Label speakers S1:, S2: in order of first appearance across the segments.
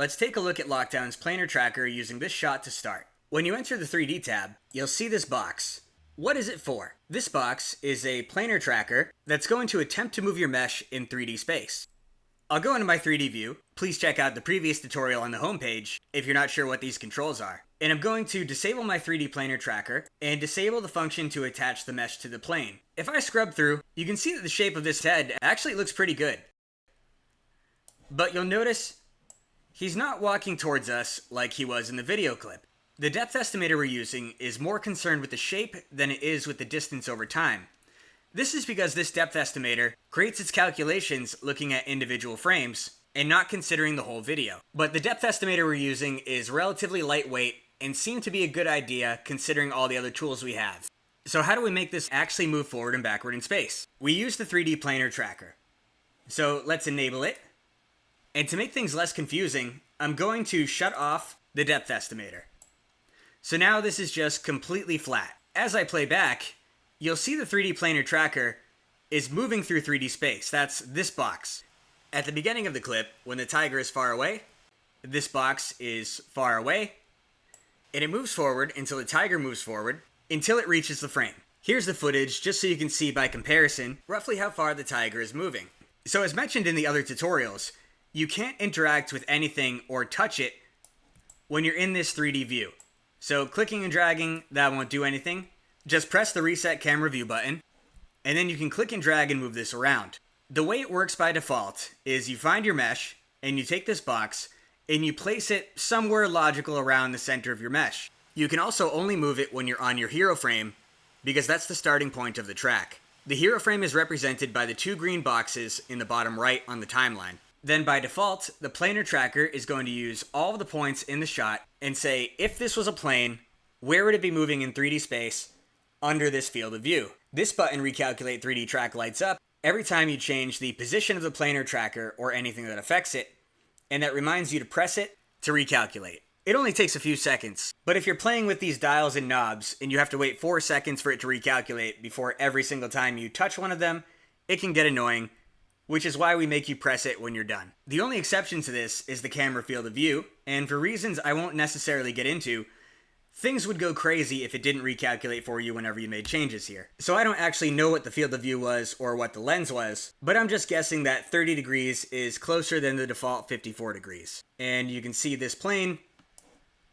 S1: Let's take a look at Lockdown's planar tracker using this shot to start. When you enter the 3D tab, you'll see this box. What is it for? This box is a planar tracker that's going to attempt to move your mesh in 3D space. I'll go into my 3D view. Please check out the previous tutorial on the homepage if you're not sure what these controls are. And I'm going to disable my 3D planar tracker and disable the function to attach the mesh to the plane. If I scrub through, you can see that the shape of this head actually looks pretty good. But you'll notice he's not walking towards us like he was in the video clip. The depth estimator we're using is more concerned with the shape than it is with the distance over time. This is because this depth estimator creates its calculations looking at individual frames and not considering the whole video. But the depth estimator we're using is relatively lightweight and seemed to be a good idea considering all the other tools we have. So how do we make this actually move forward and backward in space? We use the 3D planar tracker. So let's enable it. And to make things less confusing, I'm going to shut off the depth estimator. So now this is just completely flat. As I play back, you'll see the 3D planar tracker is moving through 3D space. That's this box. At the beginning of the clip, when the tiger is far away, this box is far away, and it moves forward until the tiger moves forward, until it reaches the frame. Here's the footage, just so you can see by comparison, roughly how far the tiger is moving. So as mentioned in the other tutorials, you can't interact with anything or touch it when you're in this 3D view. So clicking and dragging, that won't do anything. Just press the reset camera view button, and then you can click and drag and move this around. The way it works by default is you find your mesh, and you take this box, and you place it somewhere logical around the center of your mesh. You can also only move it when you're on your hero frame, because that's the starting point of the track. The hero frame is represented by the two green boxes in the bottom right on the timeline. Then by default, the planar tracker is going to use all of the points in the shot and say, if this was a plane, where would it be moving in 3D space under this field of view? This button, Recalculate 3D Track, lights up every time you change the position of the planar tracker or anything that affects it, and that reminds you to press it to recalculate. It only takes a few seconds, but if you're playing with these dials and knobs and you have to wait 4 seconds for it to recalculate before every single time you touch one of them, it can get annoying, which is why we make you press it when you're done. The only exception to this is the camera field of view, and for reasons I won't necessarily get into, things would go crazy if it didn't recalculate for you whenever you made changes here. So I don't actually know what the field of view was or what the lens was, but I'm just guessing that 30 degrees is closer than the default 54 degrees. And you can see this plane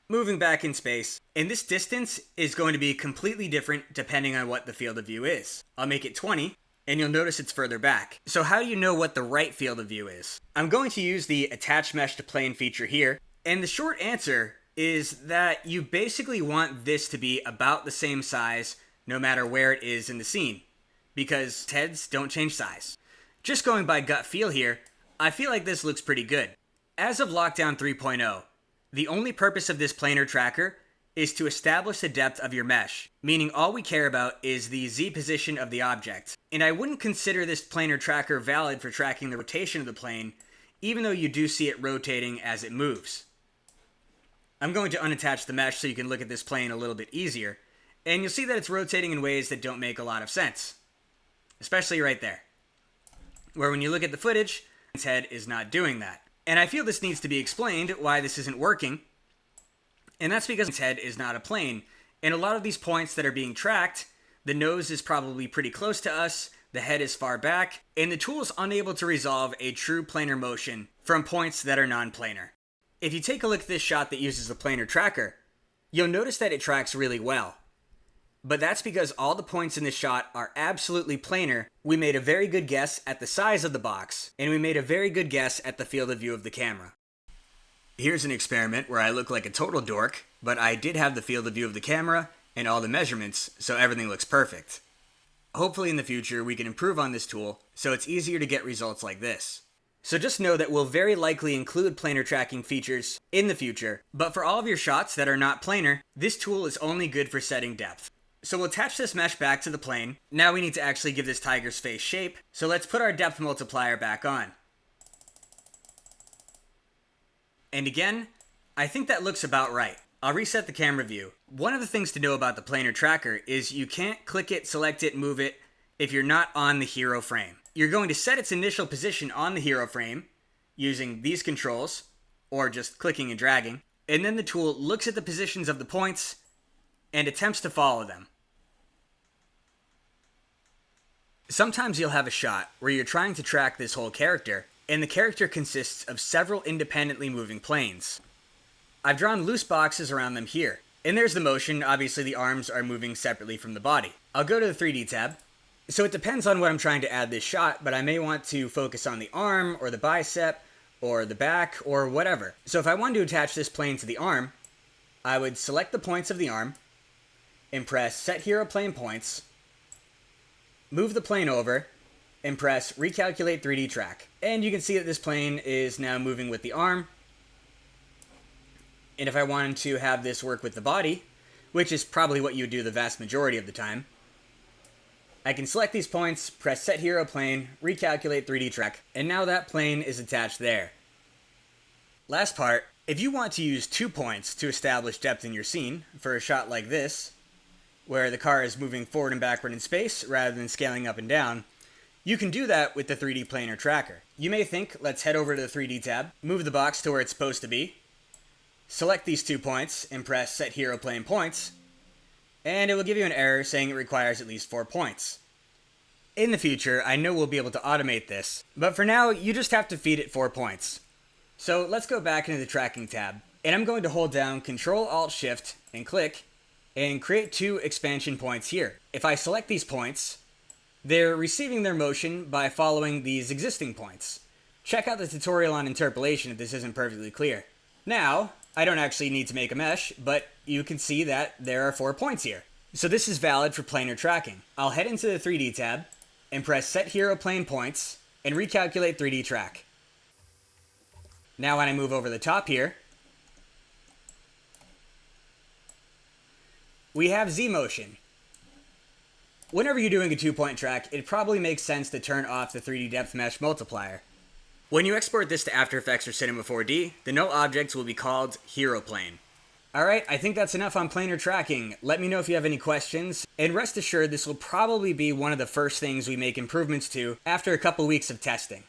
S1: moving back in space, and this distance is going to be completely different depending on what the field of view is. I'll make it 20, and you'll notice it's further back. So how do you know what the right field of view is? I'm going to use the Attach Mesh to Plane feature here, and the short answer is that you basically want this to be about the same size no matter where it is in the scene, because heads don't change size. Just going by gut feel here, I feel like this looks pretty good. As of Lockdown 3.0, the only purpose of this planar tracker is to establish the depth of your mesh, meaning all we care about is the Z position of the object. And I wouldn't consider this planar tracker valid for tracking the rotation of the plane, even though you do see it rotating as it moves. I'm going to unattach the mesh so you can look at this plane a little bit easier, and you'll see that it's rotating in ways that don't make a lot of sense. Especially right there, where when you look at the footage, its head is not doing that. And I feel this needs to be explained why this isn't working, and that's because its head is not a plane. And a lot of these points that are being tracked, the nose is probably pretty close to us, the head is far back, and the tool is unable to resolve a true planar motion from points that are non-planar. If you take a look at this shot that uses the planar tracker, you'll notice that it tracks really well. But that's because all the points in this shot are absolutely planar. We made a very good guess at the size of the box, and we made a very good guess at the field of view of the camera. Here's an experiment where I look like a total dork, but I did have the field of view of the camera and all the measurements, so everything looks perfect. Hopefully in the future we can improve on this tool so it's easier to get results like this. So just know that we'll very likely include planar tracking features in the future, but for all of your shots that are not planar, this tool is only good for setting depth. So we'll attach this mesh back to the plane. Now we need to actually give this tiger's face shape, so let's put our depth multiplier back on. And again, I think that looks about right. I'll reset the camera view. One of the things to know about the planar tracker is you can't click it, select it, move it if you're not on the hero frame. You're going to set its initial position on the hero frame using these controls, or just clicking and dragging, and then the tool looks at the positions of the points and attempts to follow them. Sometimes you'll have a shot where you're trying to track this whole character, and the character consists of several independently moving planes. I've drawn loose boxes around them here, and there's the motion. Obviously the arms are moving separately from the body. I'll go to the 3D tab. So it depends on what I'm trying to add this shot, but I may want to focus on the arm, or the bicep, or the back, or whatever. So if I wanted to attach this plane to the arm, I would select the points of the arm, and press Set Hero Plane Points, move the plane over, and press Recalculate 3D Track. And you can see that this plane is now moving with the arm. And if I wanted to have this work with the body, which is probably what you would do the vast majority of the time, I can select these points, press Set Hero Plane, Recalculate 3D Track, and now that plane is attached there. Last part, if you want to use 2 points to establish depth in your scene, for a shot like this, where the car is moving forward and backward in space rather than scaling up and down, you can do that with the 3D Planar Tracker. You may think, let's head over to the 3D tab, move the box to where it's supposed to be, select these 2 points, and press Set Hero Plane Points, and it will give you an error saying it requires at least 4 points. In the future, I know we'll be able to automate this, but for now, you just have to feed it 4 points. So let's go back into the Tracking tab, and I'm going to hold down Ctrl-Alt-Shift and click, and create 2 expansion points here. If I select these points, they're receiving their motion by following these existing points. Check out the tutorial on interpolation if this isn't perfectly clear. Now, I don't actually need to make a mesh, but you can see that there are 4 points here. So this is valid for planar tracking. I'll head into the 3D tab and press Set Hero Plane Points and recalculate 3D Track. Now when I move over the top here, we have Z motion. Whenever you're doing a 2-point track, it probably makes sense to turn off the 3D depth mesh multiplier. When you export this to After Effects or Cinema 4D, the null objects will be called Hero Plane. Alright, I think that's enough on planar tracking. Let me know if you have any questions, and rest assured this will probably be one of the first things we make improvements to after a couple weeks of testing.